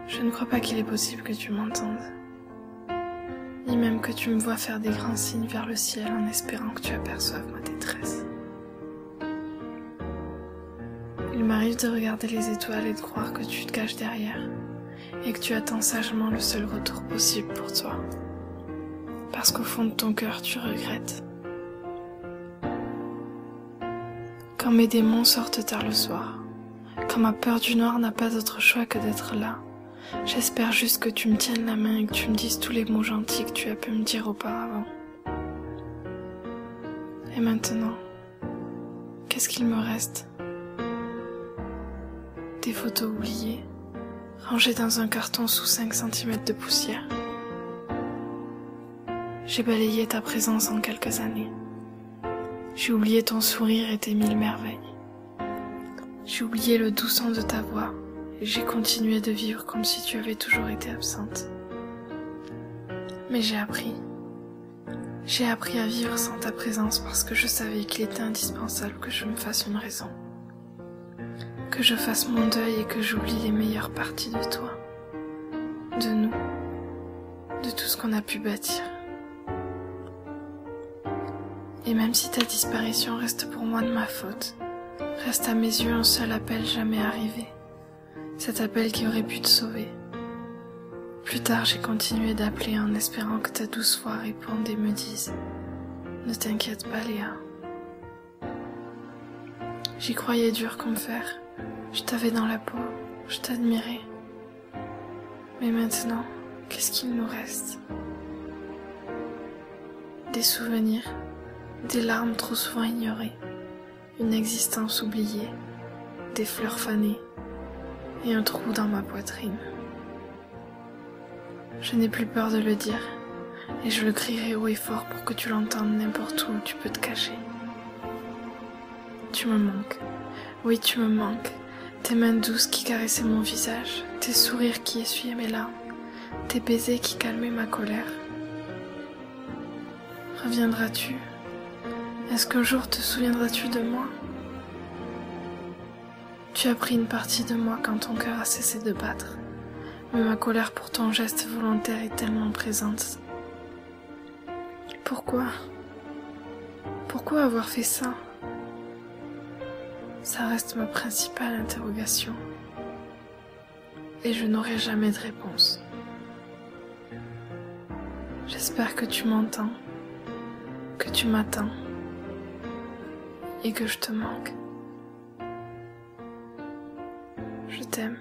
Je ne crois pas qu'il est possible que tu m'entendes, ni même que tu me vois faire des grands signes vers le ciel en espérant que tu aperçoives ma détresse. Il m'arrive de regarder les étoiles et de croire que tu te caches derrière, et que tu attends sagement le seul retour possible pour toi, parce qu'au fond de ton cœur tu regrettes. Quand mes démons sortent tard le soir, quand ma peur du noir n'a pas d'autre choix que d'être là, j'espère juste que tu me tiennes la main et que tu me dises tous les mots gentils que tu as pu me dire auparavant. Et maintenant, qu'est-ce qu'il me reste? Des photos oubliées, rangées dans un carton sous 5 cm de poussière. J'ai balayé ta présence en quelques années. J'ai oublié ton sourire et tes 1000 merveilles. J'ai oublié le doux son de ta voix et j'ai continué de vivre comme si tu avais toujours été absente. Mais j'ai appris. J'ai appris à vivre sans ta présence parce que je savais qu'il était indispensable que je me fasse une raison. Que je fasse mon deuil et que j'oublie les meilleures parties de toi, de nous, de tout ce qu'on a pu bâtir. Et même si ta disparition reste pour moi de ma faute, reste à mes yeux un seul appel jamais arrivé, cet appel qui aurait pu te sauver. Plus tard, j'ai continué d'appeler en espérant que ta douce voix réponde et me dise « Ne t'inquiète pas, Léa. » J'y croyais dur comme fer, je t'avais dans la peau, je t'admirais. Mais maintenant, qu'est-ce qu'il nous reste? Des souvenirs, des larmes trop souvent ignorées, une existence oubliée, des fleurs fanées et un trou dans ma poitrine. Je n'ai plus peur de le dire et je le crierai haut et fort pour que tu l'entendes n'importe où tu peux te cacher. Tu me manques, oui tu me manques, tes mains douces qui caressaient mon visage, tes sourires qui essuyaient mes larmes, tes baisers qui calmaient ma colère. Reviendras-tu? Est-ce qu'un jour te souviendras-tu de moi? Tu as pris une partie de moi quand ton cœur a cessé de battre, mais ma colère pour ton geste volontaire est tellement présente. Pourquoi? Pourquoi avoir fait ça? Ça reste ma principale interrogation, et je n'aurai jamais de réponse. J'espère que tu m'entends, que tu m'attends, et que je te manque. Je t'aime.